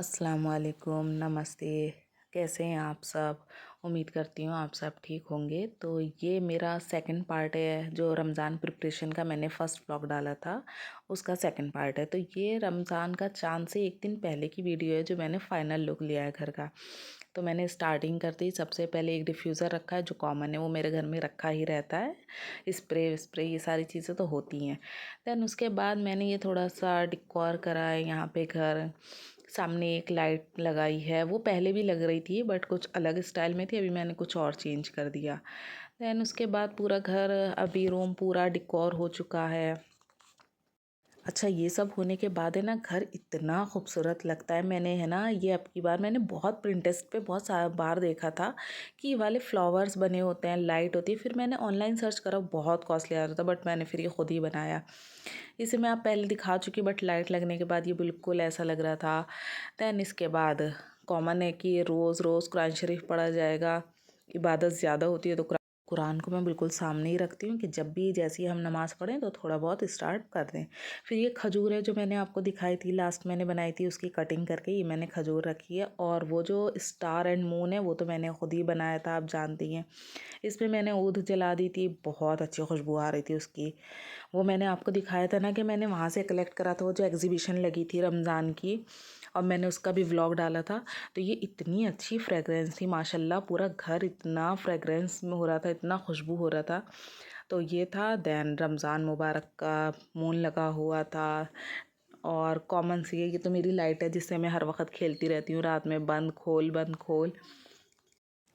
अस्सलाम वालेकुम, नमस्ते। कैसे हैं आप सब? उम्मीद करती हूँ आप सब ठीक होंगे। तो ये मेरा सेकंड पार्ट है, जो रमज़ान प्रिपरेशन का मैंने फ़र्स्ट व्लॉग डाला था, उसका सेकंड पार्ट है। तो ये रमज़ान का चाँद से एक दिन पहले की वीडियो है, जो मैंने फ़ाइनल लुक लिया है घर का। तो मैंने स्टार्टिंग करते ही सबसे पहले एक डिफ्यूज़र रखा है, जो कॉमन है, वो मेरे घर में रखा ही रहता है। स्प्रे विस्प्रे ये सारी चीज़ें तो होती हैं। देन उसके बाद मैंने ये थोड़ा-सा डेकोर करा है यहाँ पे घर। सामने एक लाइट लगाई है, वो पहले भी लग रही थी बट कुछ अलग स्टाइल में थी, अभी मैंने कुछ और चेंज कर दिया। देन उसके बाद पूरा घर, अभी रूम पूरा डेकोर हो चुका है। अच्छा, ये सब होने के बाद है ना, घर इतना खूबसूरत लगता है। मैंने है ना, ये अब की बार मैंने बहुत पिंटरेस्ट पे बहुत सारा बार देखा था कि ये वाले फ्लावर्स बने होते हैं, लाइट होती है। फिर मैंने ऑनलाइन सर्च करा, बहुत कॉस्टली आ रहा था, बट मैंने फिर ये खुद ही बनाया। इसे मैं आप पहले दिखा चुकी, बट लाइट लगने के बाद ये बिल्कुल ऐसा लग रहा था। दैन इसके बाद कॉमन है कि ये रोज़ रोज़ कुरान शरीफ पढ़ा जाएगा। इबादत ज़्यादा होती है तो कुरान को मैं बिल्कुल सामने ही रखती हूँ कि जब भी जैसी हम नमाज़ पढ़ें तो थोड़ा बहुत स्टार्ट कर दें। फिर ये खजूर है, जो मैंने आपको दिखाई थी लास्ट मैंने बनाई थी, उसकी कटिंग करके ये मैंने खजूर रखी है। और वो जो स्टार एंड मून है, वो तो मैंने खुद ही बनाया था, आप जानती हैं। इसमें मैंने ऊद जला दी थी, बहुत अच्छी खुशबू आ रही थी उसकी। वो मैंने आपको दिखाया था ना कि मैंने वहाँ से कलेक्ट करा था, वो जो एग्जीबिशन लगी थी रमज़ान की, और मैंने उसका भी व्लॉग डाला था। तो ये इतनी अच्छी फ्रेगरेंस थी माशाल्लाह, पूरा घर इतना फ्रेगरेंस में हो रहा था, इतना खुशबू हो रहा था। तो ये था। दैन रमज़ान मुबारक का मून लगा हुआ था। और कॉमन सी है, ये तो मेरी लाइट है जिससे मैं हर वक्त खेलती रहती हूँ, रात में बंद खोल बंद खोल।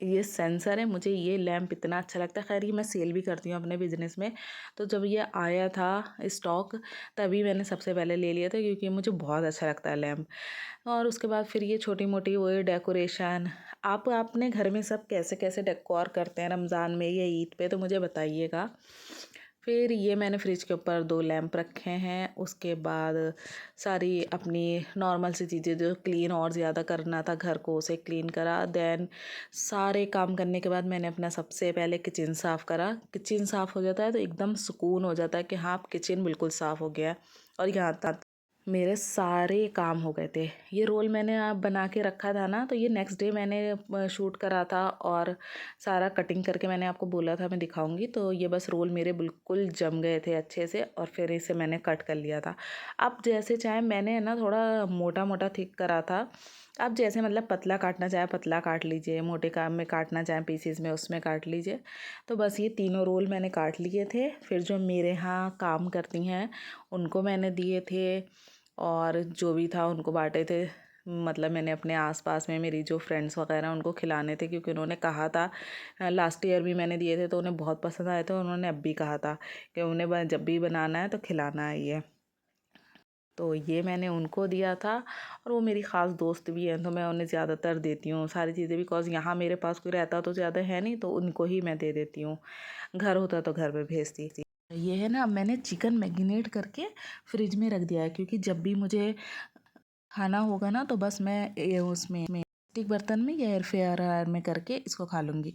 ये सेंसर है, मुझे ये लैंप इतना अच्छा लगता है। खैर ये मैं सेल भी करती हूँ अपने बिज़नेस में। तो जब ये आया था स्टॉक, तभी मैंने सबसे पहले ले लिया था, क्योंकि मुझे बहुत अच्छा लगता है लैंप। और उसके बाद फिर ये छोटी मोटी वो डेकोरेशन। आप अपने घर में सब कैसे कैसे डेकोर करते हैं रमज़ान में या ईद पे, तो मुझे बताइएगा। फिर ये मैंने फ्रिज के ऊपर 2 लैंप रखे हैं। उसके बाद सारी अपनी नॉर्मल सी चीज़ें, जो क्लीन और ज़्यादा करना था घर को, उसे क्लीन करा। देन सारे काम करने के बाद मैंने अपना सबसे पहले किचन साफ़ करा। किचन साफ़ हो जाता है तो एकदम सुकून हो जाता है कि हाँ, अब किचन बिल्कुल साफ़ हो गया है। और यहाँ तक मेरे सारे काम हो गए थे। ये रोल मैंने बना के रखा था ना, तो ये नेक्स्ट डे मैंने शूट करा था, और सारा कटिंग करके मैंने आपको बोला था मैं दिखाऊंगी। तो ये बस रोल मेरे बिल्कुल जम गए थे अच्छे से, और फिर इसे मैंने कट कर लिया था। आप जैसे चाहें, मैंने ना थोड़ा मोटा मोटा थिक करा था। आप जैसे मतलब पतला काटना चाहें पतला काट लीजिए, मोटे काम में काटना चाहें पीसीज में, उसमें काट लीजिए। तो बस ये तीनों रोल मैंने काट लिए थे। फिर जो मेरे यहाँ काम करती हैं उनको मैंने दिए थे, और जो भी था उनको बांटे थे। मतलब मैंने अपने आसपास में मेरी जो फ्रेंड्स वगैरह उनको खिलाने थे, क्योंकि उन्होंने कहा था, लास्ट ईयर भी मैंने दिए थे तो उन्हें बहुत पसंद आए थे। उन्होंने अब भी कहा था कि उन्हें जब भी बनाना है तो खिलाना है ये। तो ये मैंने उनको दिया था। और वो मेरी ख़ास दोस्त भी हैं, तो मैं उन्हें ज़्यादातर देती हूँ सारी चीज़ें, बिकॉज़ यहाँ मेरे पास कोई रहता तो ज़्यादा है नहीं, तो उनको ही मैं दे देती हूँ। घर होता तो घर पे भेजती थी। ये है ना, मैंने चिकन मैरिनेट करके फ्रिज में रख दिया है, क्योंकि जब भी मुझे खाना होगा ना, तो बस मैं ये उसमें स्टिक बर्तन में या एयर फ्रायर में करके इसको खा लूँगी।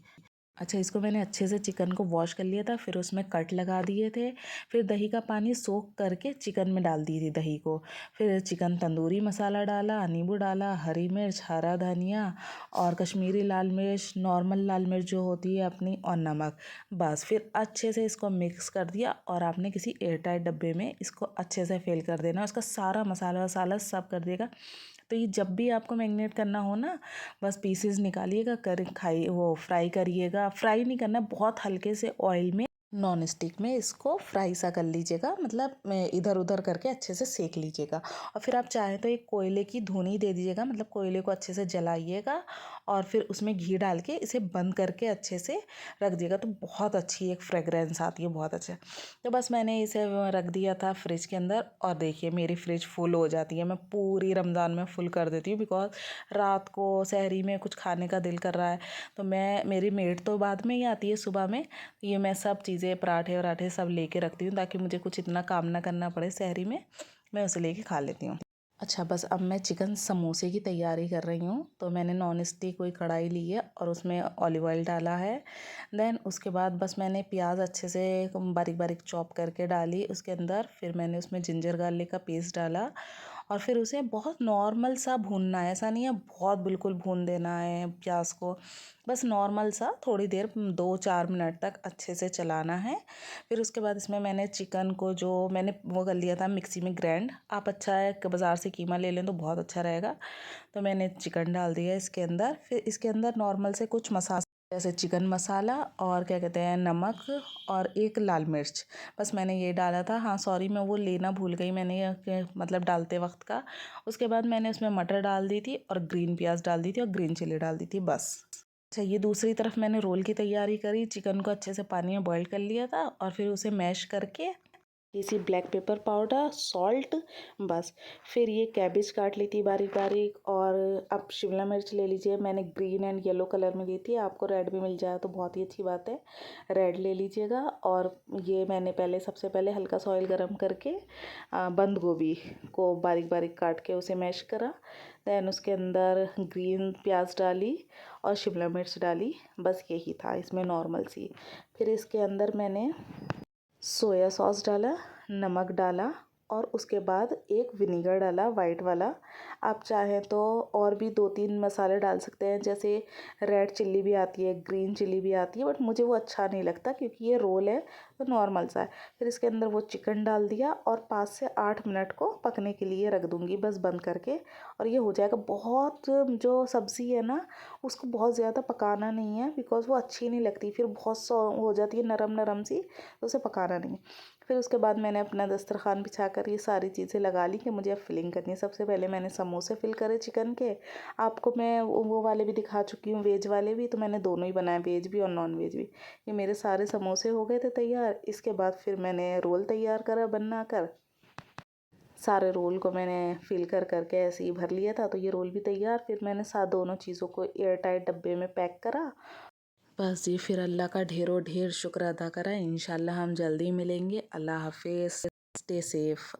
अच्छा, इसको मैंने अच्छे से चिकन को वॉश कर लिया था, फिर उसमें कट लगा दिए थे। फिर दही का पानी सोख करके चिकन में डाल दी थी दही को। फिर चिकन तंदूरी मसाला डाला, नींबू डाला, हरी मिर्च, हरा धनिया, और कश्मीरी लाल मिर्च, नॉर्मल लाल मिर्च जो होती है अपनी, और नमक। बस फिर अच्छे से इसको मिक्स कर दिया, और आपने किसी एयर टाइट डब्बे में इसको अच्छे से फिल कर देना। उसका सारा मसाला वसाला सब कर देगा। तो ये जब भी आपको मैरिनेट करना हो ना, बस पीसेस निकालिएगा, कर खाई वो फ्राई करिएगा। फ्राई नहीं करना, बहुत हल्के से ऑयल में नॉन स्टिक में इसको फ्राई सा कर लीजिएगा, मतलब इधर उधर करके अच्छे से सेक लीजिएगा। और फिर आप चाहें तो एक कोयले की धुनी दे दीजिएगा, मतलब कोयले को अच्छे से जलाइएगा, और फिर उसमें घी डाल के इसे बंद करके अच्छे से रख दिएगा, तो बहुत अच्छी एक फ्रेगरेंस आती है, बहुत अच्छा। तो बस मैंने इसे रख दिया था फ्रिज के अंदर, और देखिए मेरी फ्रिज फुल हो जाती है। मैं पूरी रमज़ान में फुल कर देती हूँ, बिकॉज रात को सहरी में कुछ खाने का दिल कर रहा है, तो मेरी मेड तो बाद में ही आती है सुबह में। ये मैं सब चीज़ें पराठे वराठे सब लेके रखती हूँ, ताकि मुझे कुछ इतना काम ना करना पड़े सहरी में, मैं उसे लेके खा लेती हूँ। अच्छा, बस अब मैं चिकन समोसे की तैयारी कर रही हूँ। तो मैंने नॉन स्टिक कोई कढ़ाई ली है, और उसमें ऑलिव ऑयल डाला है। देन उसके बाद बस मैंने प्याज अच्छे से बारीक बारीक चॉप करके डाली उसके अंदर। फिर मैंने उसमें जिंजर गार्लिक का पेस्ट डाला, और फिर उसे बहुत नॉर्मल सा भूनना है, ऐसा नहीं है बहुत बिल्कुल भून देना है प्याज को, बस नॉर्मल सा थोड़ी देर 2-4 मिनट तक अच्छे से चलाना है। फिर उसके बाद इसमें मैंने चिकन को जो मैंने वो कर लिया था मिक्सी में ग्राइंड, आप अच्छा है कि बाज़ार से कीमा ले लें तो बहुत अच्छा रहेगा। तो मैंने चिकन डाल दिया इसके अंदर। फिर इसके अंदर नॉर्मल से कुछ मसाला जैसे चिकन मसाला और क्या कहते हैं नमक और एक लाल मिर्च, बस मैंने ये डाला था। हाँ सॉरी, मैं वो लेना भूल गई मैंने मतलब डालते वक्त का। उसके बाद मैंने उसमें मटर डाल दी थी और ग्रीन प्याज डाल दी थी और ग्रीन चिली डाल दी थी बस। अच्छा, ये दूसरी तरफ मैंने रोल की तैयारी करी। चिकन को अच्छे से पानी में बॉईल कर लिया था और फिर उसे मैश करके इसी ब्लैक पेपर पाउडर, सॉल्ट, बस। फिर ये कैबेज काट ली थी बारीक बारीक, और अब शिमला मिर्च ले लीजिए। मैंने ग्रीन एंड येलो कलर में ली थी, आपको रेड भी मिल जाए तो बहुत ही अच्छी बात है, रेड ले लीजिएगा। और ये मैंने पहले सबसे पहले हल्का सा ऑयल गरम करके बंद गोभी को बारीक बारीक काट के उसे मैश करा। दैन उसके अंदर ग्रीन प्याज डाली और शिमला मिर्च डाली, बस यही था इसमें नॉर्मल सी। फिर इसके अंदर मैंने सोया सॉस डाला, नमक डाला और उसके बाद एक विनीगर डाला वाइट वाला। आप चाहें तो और भी 2-3 मसाले डाल सकते हैं, जैसे रेड चिल्ली भी आती है, ग्रीन चिल्ली भी आती है, बट मुझे वो अच्छा नहीं लगता क्योंकि ये रोल है तो नॉर्मल सा है। फिर इसके अंदर वो चिकन डाल दिया और 5 से 8 मिनट को पकने के लिए रख दूँगी बस बंद करके, और ये हो जाएगा। बहुत जो सब्ज़ी है ना उसको बहुत ज़्यादा पकाना नहीं है, बिकॉज़ वो अच्छी नहीं लगती, फिर बहुत हो जाती है नरम नरम सी, तो उसे पकाना नहीं है। फिर उसके बाद मैंने अपना दस्तरखान बिछा कर ये सारी चीज़ें लगा ली कि मुझे अब फिलिंग करनी है। सबसे पहले मैंने समोसे फिल करे चिकन के, आपको मैं वो वाले भी दिखा चुकी हूँ, वेज वाले भी, तो मैंने दोनों ही बनाए, वेज भी और नॉन वेज भी। ये मेरे सारे समोसे हो गए थे तैयार। इसके बाद फिर मैंने रोल तैयार करा बना कर, सारे रोल को मैंने फिल कर करके ऐसे ही भर लिया था, तो ये रोल भी तैयार। फिर मैंने साथ दोनों चीज़ों को एयर टाइट डब्बे में पैक करा, बस जी। फिर अल्लाह का ढेरों ढेर शुक्र अदा करा। इंशाल्लाह हम जल्दी मिलेंगे। अल्लाह हाफिज़, स्टे सेफ।